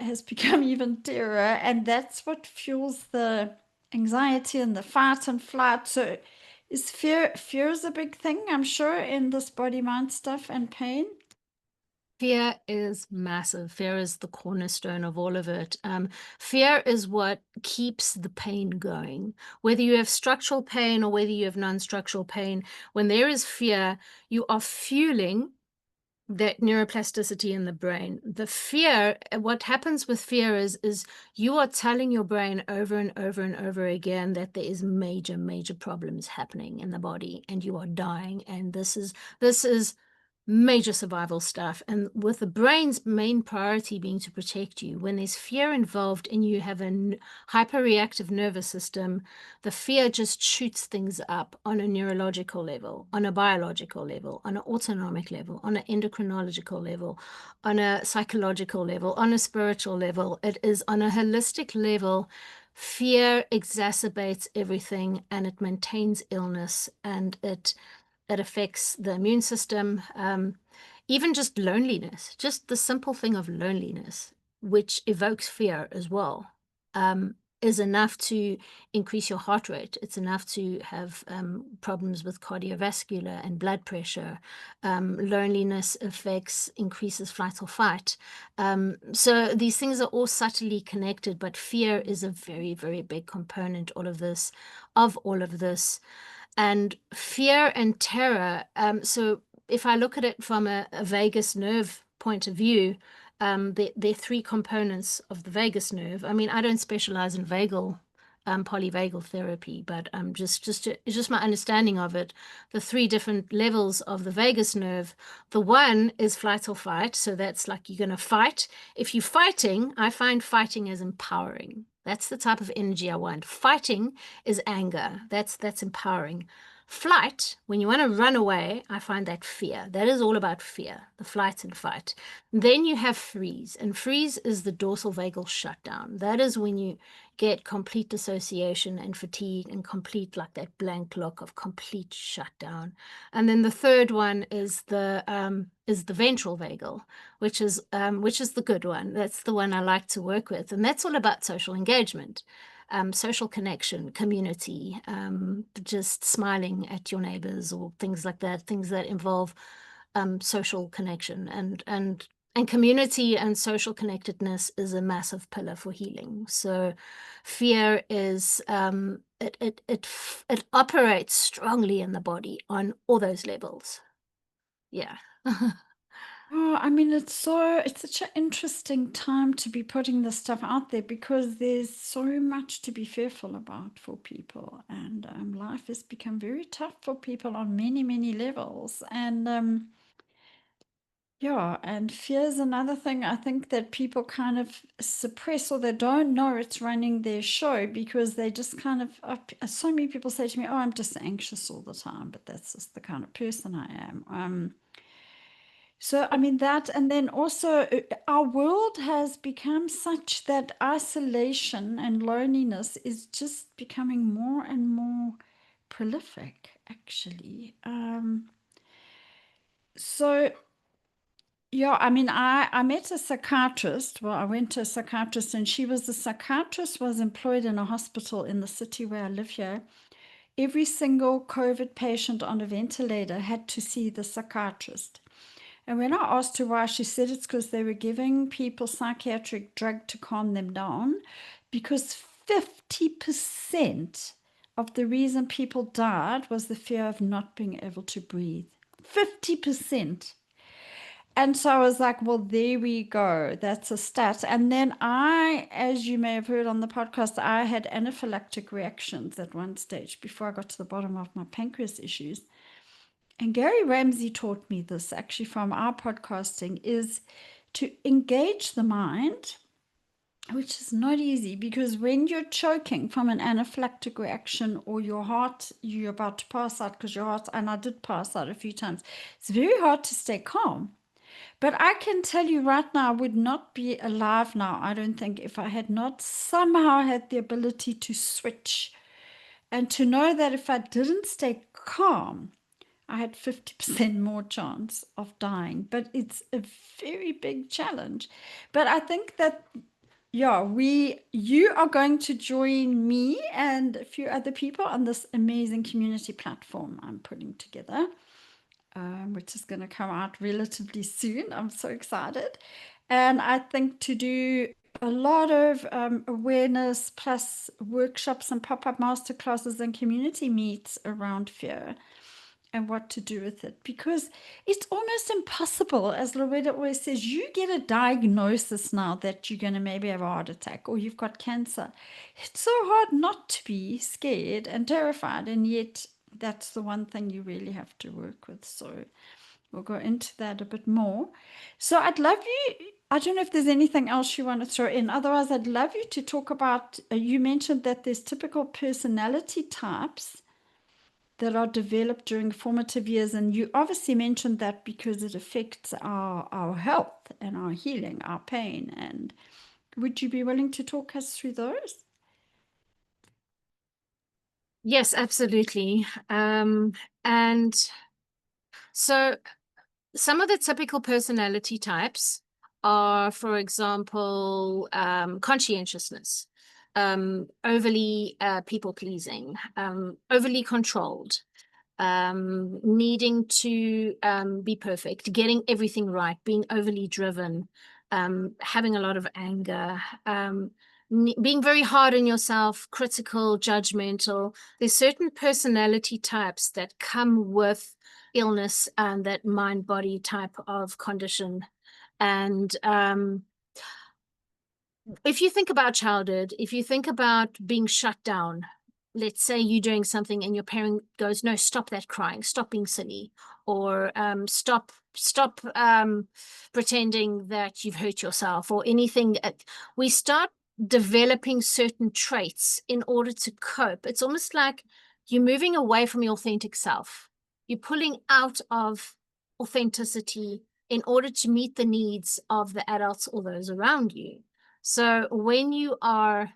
has become even terror, and that's what fuels the anxiety and the fight and flight. So is fear is a big thing, I'm sure, in this body mind stuff and pain. Fear is massive. Fear is the cornerstone of all of it. Fear is what keeps the pain going. Whether you have structural pain or whether you have non-structural pain, when there is fear, you are fueling that neuroplasticity in the brain. The fear, what happens with fear is you are telling your brain over and over and over again that there is major, major problems happening in the body and you are dying. And this is major survival stuff. And with the brain's main priority being to protect you, when there's fear involved and you have a hyperreactive nervous system, the fear just shoots things up on a neurological level, on a biological level, on an autonomic level, on an endocrinological level, on a psychological level, on a spiritual level. It is on a holistic level. Fear exacerbates everything and it maintains illness, and it affects the immune system. Even just loneliness, just the simple thing of loneliness, which evokes fear as well, is enough to increase your heart rate. It's enough to have problems with cardiovascular and blood pressure. Loneliness increases flight or fight. So these things are all subtly connected, but fear is a very, very big component of all of this. And fear and terror. So if I look at it from a vagus nerve point of view, there are three components of the vagus nerve. I mean, I don't specialize in polyvagal therapy, but it's just my understanding of it. The three different levels of the vagus nerve. The one is flight or fight. So that's like you're going to fight. If you're fighting, I find fighting as empowering. That's the type of energy I want. Fighting is anger. That's empowering. Flight, when you want to run away, I find that fear. That is all about fear, the flight and fight. Then you have freeze, and freeze is the dorsal vagal shutdown. That is when you get complete dissociation and fatigue and complete, like that blank look of complete shutdown. And then the third one is the ventral vagal, which is the good one. That's the one I like to work with, and that's all about social engagement. Social connection, community, just smiling at your neighbors or things like that, things that involve social connection and community and social connectedness is a massive pillar for healing. So fear is it operates strongly in the body on all those levels. Yeah. Oh, I mean, it's such an interesting time to be putting this stuff out there because there's so much to be fearful about for people, and life has become very tough for people on many, many levels. And yeah, and fear is another thing I think that people kind of suppress, or they don't know it's running their show because they just kind of, so many people say to me, "Oh, I'm just anxious all the time," but that's just the kind of person I am. So, I mean, that, and then also our world has become such that isolation and loneliness is just becoming more and more prolific, actually. So, yeah, I mean, I met a psychiatrist. Well, I went to a psychiatrist, and was employed in a hospital in the city where I live here. Every single COVID patient on a ventilator had to see the psychiatrist. And when I asked her why, she said it's because they were giving people psychiatric drug to calm them down, because 50% of the reason people died was the fear of not being able to breathe. 50%. And so I was like, well, there we go. That's a stat. And then as you may have heard on the podcast, I had anaphylactic reactions at one stage before I got to the bottom of my pancreas issues. And Gary Ramsay taught me this actually from our podcasting, is to engage the mind, which is not easy because when you're choking from an anaphylactic reaction or you're about to pass out because your heart, and I did pass out a few times, it's very hard to stay calm. But I can tell you right now, I would not be alive now, I don't think, if I had not somehow had the ability to switch and to know that if I didn't stay calm, I had 50% more chance of dying. But it's a very big challenge. But I think that, yeah, you are going to join me and a few other people on this amazing community platform I'm putting together, which is going to come out relatively soon. I'm so excited. And I think to do a lot of awareness plus workshops and pop-up masterclasses and community meets around fear and what to do with it, because it's almost impossible. As Loretta always says, you get a diagnosis now that you're going to maybe have a heart attack or you've got cancer. It's so hard not to be scared and terrified, and yet that's the one thing you really have to work with. So we'll go into that a bit more. So I don't know if there's anything else you want to throw in. Otherwise, I'd love you to talk about, you mentioned that there's typical personality types that are developed during formative years. And you obviously mentioned that because it affects our health and our healing, our pain. And would you be willing to talk us through those? Yes, absolutely. And so some of the typical personality types are, for example, conscientiousness, overly people-pleasing, overly controlled, needing to be perfect, getting everything right, being overly driven, having a lot of anger, being very hard on yourself, critical, judgmental. There's certain personality types that come with illness and that mind-body type of condition. And if you think about childhood, if you think about being shut down, let's say you're doing something and your parent goes, no, stop that crying, stop being silly, or stop pretending that you've hurt yourself or anything. We start developing certain traits in order to cope. It's almost like you're moving away from your authentic self. You're pulling out of authenticity in order to meet the needs of the adults or those around you. So when you are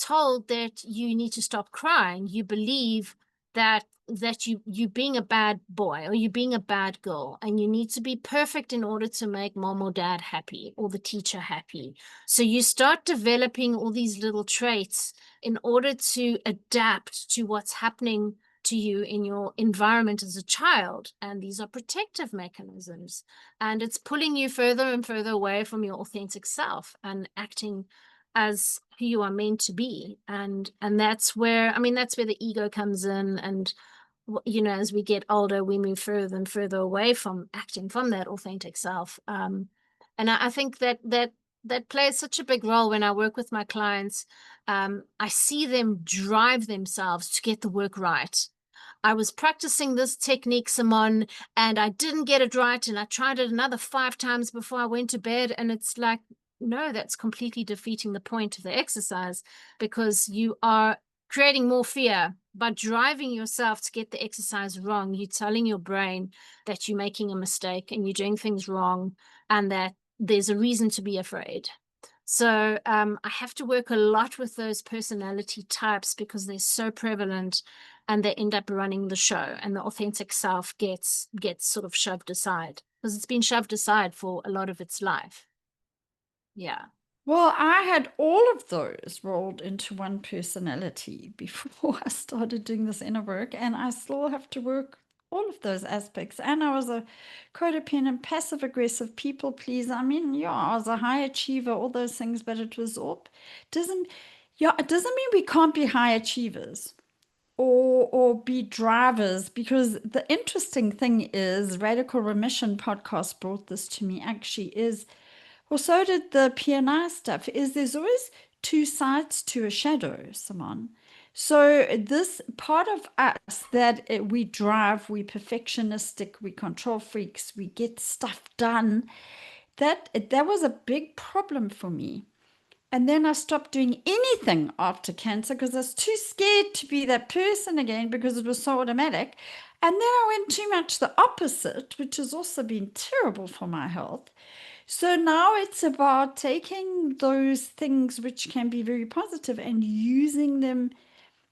told that you need to stop crying, you believe that you being a bad boy or you being a bad girl, and you need to be perfect in order to make mom or dad happy or the teacher happy. So you start developing all these little traits in order to adapt to what's happening to you in your environment as a child. And these are protective mechanisms. And it's pulling you further and further away from your authentic self and acting as who you are meant to be. And that's where, I mean, that's where the ego comes in. And, you know, as we get older, we move further and further away from acting from that authentic self. And I think that plays such a big role when I work with my clients. I see them drive themselves to get the work right. I was practicing this technique, Simone, and I didn't get it right. And I tried it another 5 times before I went to bed. And it's like, no, that's completely defeating the point of the exercise, because you are creating more fear by driving yourself to get the exercise wrong. You're telling your brain that you're making a mistake and you're doing things wrong, and that there's a reason to be afraid. So I have to work a lot with those personality types because they're so prevalent, and they end up running the show, and the authentic self gets sort of shoved aside because it's been shoved aside for a lot of its life. Yeah. Well, I had all of those rolled into one personality before I started doing this inner work, and I still have to work all of those aspects. And I was a codependent, passive aggressive people pleaser. I mean, yeah, I was a high achiever, all those things, but it was all doesn't it doesn't mean we can't be high achievers or be drivers, because the interesting thing is Radical Remission podcast brought this to me actually is, well, so did the PNI stuff, is there's always two sides to a shadow, Simone. So this part of us that we drive, we perfectionistic, we control freaks, we get stuff done, that was a big problem for me. And then I stopped doing anything after cancer because I was too scared to be that person again because it was so automatic. And then I went too much the opposite, which has also been terrible for my health. So now it's about taking those things which can be very positive and using them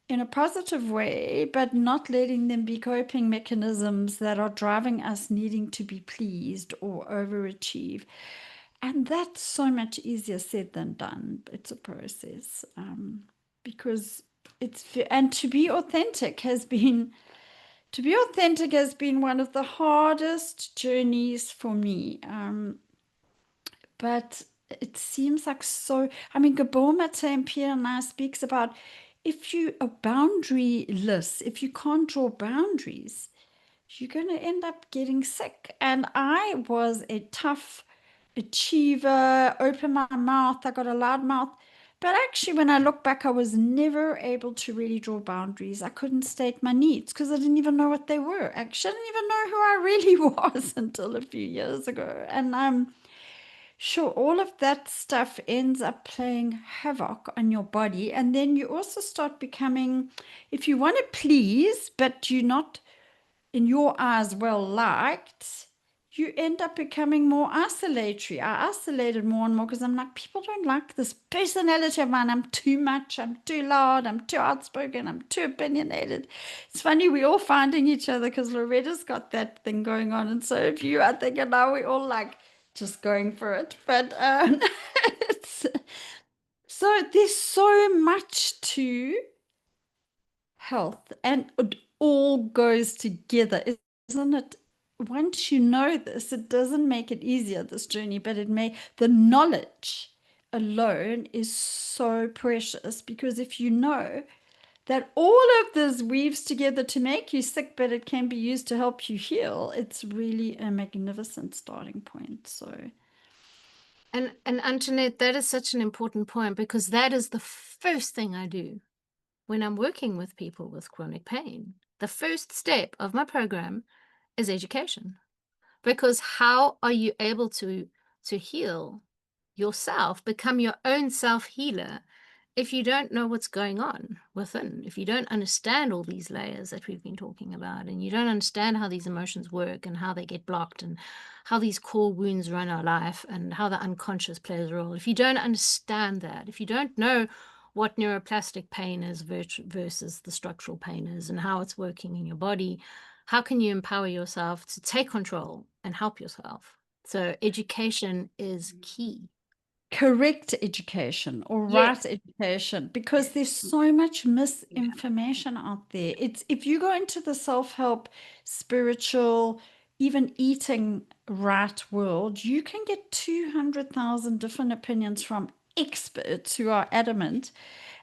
in a positive way, but not letting them be coping mechanisms that are driving us needing to be pleased or overachieve. And that's so much easier said than done. It's a process, because and to be authentic has been one of the hardest journeys for me. But it seems like so. I mean, Gabor Mate and Pierre and I speaks about if you are boundaryless, if you can't draw boundaries, you're going to end up getting sick. And I was a tough achiever, open my mouth, I got a loud mouth. But actually, when I look back, I was never able to really draw boundaries. I couldn't state my needs because I didn't even know what they were. Actually, I didn't even know who I really was until a few years ago. And I'm sure all of that stuff ends up playing havoc on your body. And then you also start becoming, if you want to please, but you're not in your eyes well liked, you end up becoming more isolatory. I isolated more and more because I'm like, people don't like this personality of mine. I'm too much. I'm too loud. I'm too outspoken. I'm too opinionated. It's funny, we're all finding each other because Loretta's got that thing going on. And so if you, I think, and now we're all like just going for it. But it's, so there's so much to health, and it all goes together, isn't it? Once you know this, it doesn't make it easier, this journey, but the knowledge alone is so precious, because if you know that all of this weaves together to make you sick, but it can be used to help you heal, it's really a magnificent starting point. So And Antoinette, that is such an important point, because that is the first thing I do when I'm working with people with chronic pain. The first step of my program is education. Because how are you able to heal yourself, become your own self-healer, if you don't know what's going on within, if you don't understand all these layers that we've been talking about, and you don't understand how these emotions work and how they get blocked and how these core wounds run our life and how the unconscious plays a role, if you don't understand that, if you don't know what neuroplastic pain is versus the structural pain is and how it's working in your body, how can you empower yourself to take control and help yourself? So education is key. Correct education or Yes. right education, because there's so much Yeah. misinformation out there. It's if you go into the self-help, spiritual, even eating right world, you can get 200,000 different opinions from experts who are adamant.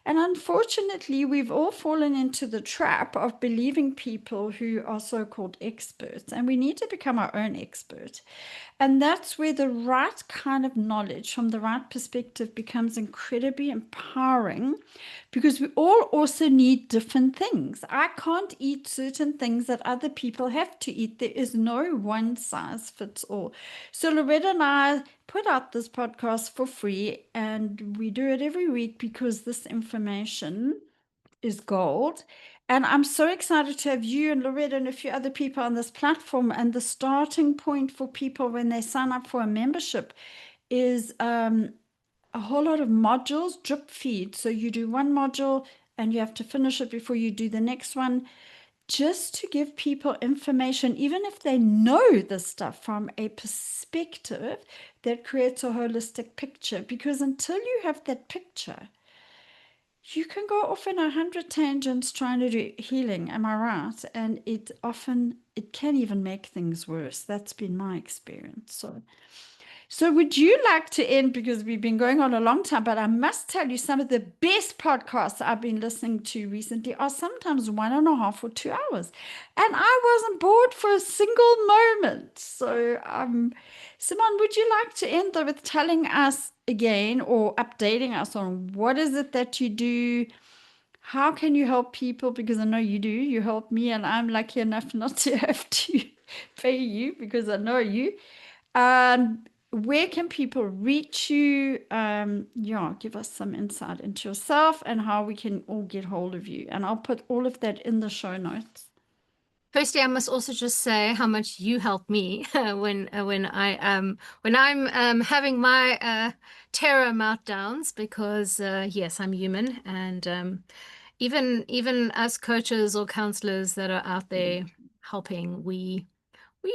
And unfortunately, we've all fallen into the trap of believing people who are so-called experts, and we need to become our own expert. And that's where the right kind of knowledge from the right perspective becomes incredibly empowering, because we all also need different things. I can't eat certain things that other people have to eat. There is no one size fits all. So Loretta and I put out this podcast for free, and we do it every week because this information is gold. And I'm so excited to have you and Loretta and a few other people on this platform. And the starting point for people when they sign up for a membership is a whole lot of modules, drip feed. So you do one module and you have to finish it before you do the next one, just to give people information, even if they know this stuff from a perspective that creates a holistic picture. Because until you have that picture, you can go off in 100 tangents trying to do healing, am I right? And it can even make things worse. That's been my experience. So would you like to end, because we've been going on a long time, but I must tell you, some of the best podcasts I've been listening to recently are sometimes 1.5 or 2 hours. And I wasn't bored for a single moment. So, Simone, would you like to end though with telling us again or updating us on what is it that you do? How can you help people? Because I know you do. You help me, and I'm lucky enough not to have to pay you because I know you. Where can people reach you? Yeah, give us some insight into yourself and how we can all get hold of you. And I'll put all of that in the show notes. Firstly, I must also just say how much you help me when I'm having my terror meltdowns, because yes, I'm human, and even as coaches or counselors that are out there helping, we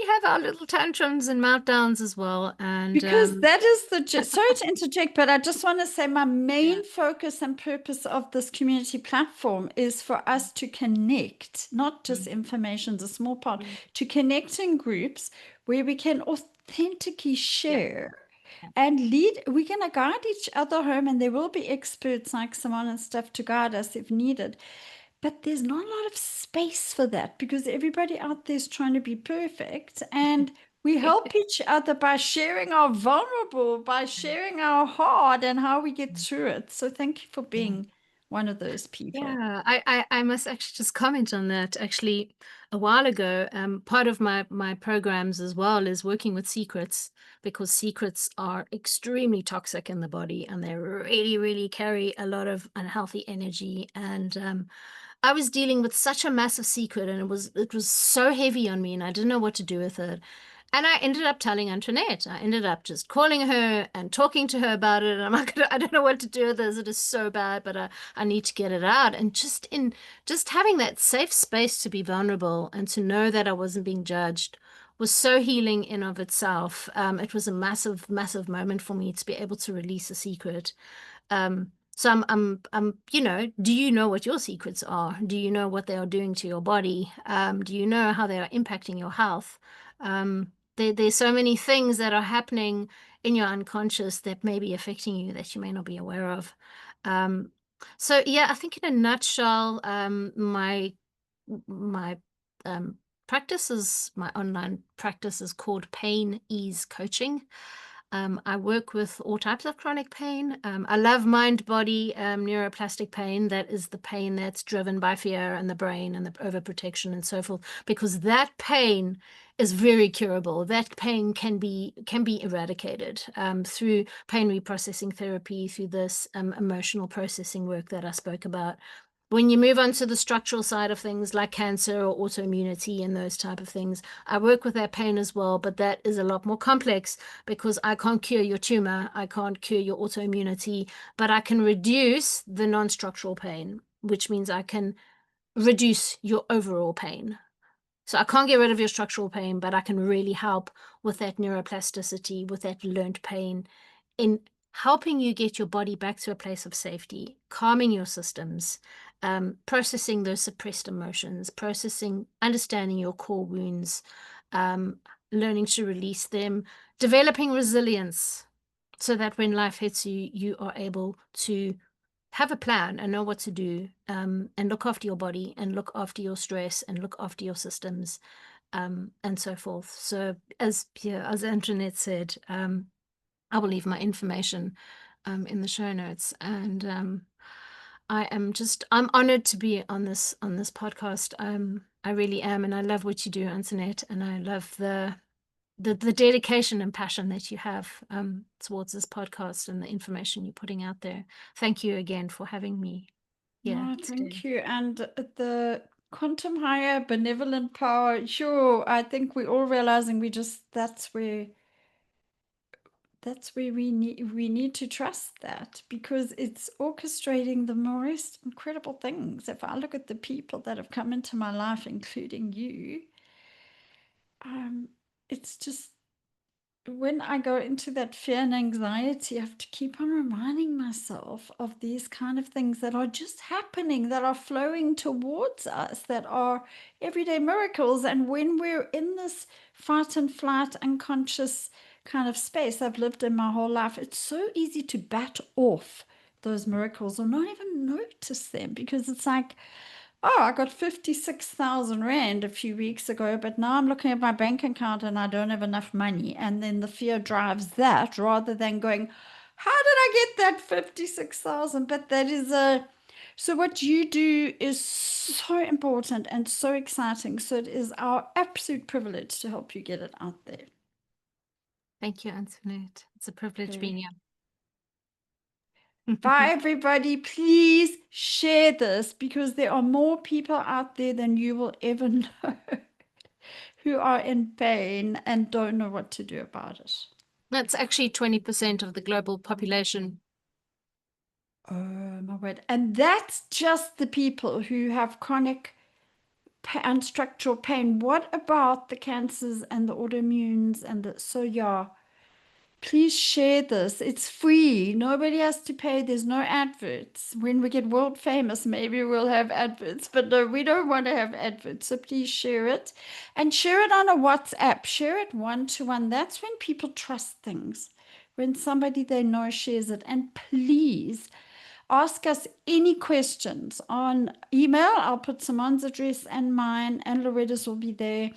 have our little tantrums and meltdowns as well, and Because that is sorry to interject, but I just want to say my yeah. main focus and purpose of this community platform is for us to connect, not just Mm, information is a small part, mm, to connect in groups where we can authentically yeah, share yeah. and lead. We're going to guide each other home, and there will be experts like Simone and stuff to guide us if needed. But there's not a lot of space for that because everybody out there is trying to be perfect. And we help each other by sharing our vulnerable, by sharing our hard and how we get through it. So thank you for Yeah. being one of those people. Yeah, I must actually just comment on that. Actually, a while ago, part of my programs as well is working with secrets, because secrets are extremely toxic in the body and they really, really carry a lot of unhealthy energy. And I was dealing with such a massive secret, and it was so heavy on me, and I didn't know what to do with it. And I ended up telling Antoinette. I ended up just calling her and talking to her about it. And I'm like, I don't know what to do with this. It is so bad, but I need to get it out. And just having that safe space to be vulnerable and to know that I wasn't being judged was so healing in of itself. It was a massive, massive moment for me to be able to release a secret. So do you know what your secrets are? Do you know what they are doing to your body? Do you know how they are impacting your health? There's so many things that are happening in your unconscious that may be affecting you that you may not be aware of. Um, so yeah, I think in a nutshell, my my online practice is called PainEase Coaching. I work with all types of chronic pain. I love mind-body neuroplastic pain. That is the pain that's driven by fear and the brain and the overprotection and so forth, because that pain is very curable. That pain can be eradicated through pain reprocessing therapy, through this emotional processing work that I spoke about. When you move on to the structural side of things like cancer or autoimmunity and those type of things, I work with that pain as well, but that is a lot more complex because I can't cure your tumor, I can't cure your autoimmunity, but I can reduce the non-structural pain, which means I can reduce your overall pain. So I can't get rid of your structural pain, but I can really help with that neuroplasticity, with that learned pain, in helping you get your body back to a place of safety, calming your systems, processing those suppressed emotions, understanding your core wounds, learning to release them, developing resilience so that when life hits you, you are able to have a plan and know what to do, and look after your body and look after your stress and look after your systems, and so forth. So as Antoinette said, I will leave my information in the show notes. And I'm honored to be on this podcast. I really am, and I love what you do, Antoinette, and I love the dedication and passion that you have towards this podcast and the information you're putting out there. Thank you again for having me here No, today. thank you. And the quantum higher benevolent power, sure, I think we're all realizing that's where we need to trust that, because it's orchestrating the most incredible things. If I look at the people that have come into my life, including you, it's just, when I go into that fear and anxiety, I have to keep on reminding myself of these kind of things that are just happening, that are flowing towards us, that are everyday miracles. And when we're in this fight and flight unconscious kind of space I've lived in my whole life, it's so easy to bat off those miracles or not even notice them, because it's like, oh, I got 56,000 Rand a few weeks ago, but now I'm looking at my bank account and I don't have enough money. And then the fear drives that, rather than going, how did I get that 56,000? But that is so what you do is so important and so exciting. So it is our absolute privilege to help you get it out there. Thank you, Antoinette. It's a privilege being here. Bye, everybody. Please share this, because there are more people out there than you will ever know who are in pain and don't know what to do about it. That's actually 20% of the global population. Oh, my word. And that's just the people who have chronic and structural pain. What about the cancers and the autoimmunes and so yeah. Please share this. It's free. Nobody has to pay. There's no adverts. When we get world famous, maybe we'll have adverts. But no, we don't want to have adverts. So please share it. And share it on a WhatsApp. Share it one-to-one. That's when people trust things. When somebody they know shares it. And please ask us any questions on email. I'll put Simone's address and mine, and Loretta's will be there.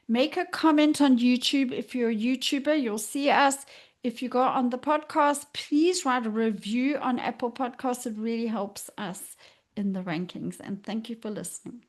Make a comment on YouTube. If you're a YouTuber, you'll see us. If you go on the podcast, please write a review on Apple Podcasts. It really helps us in the rankings. And thank you for listening.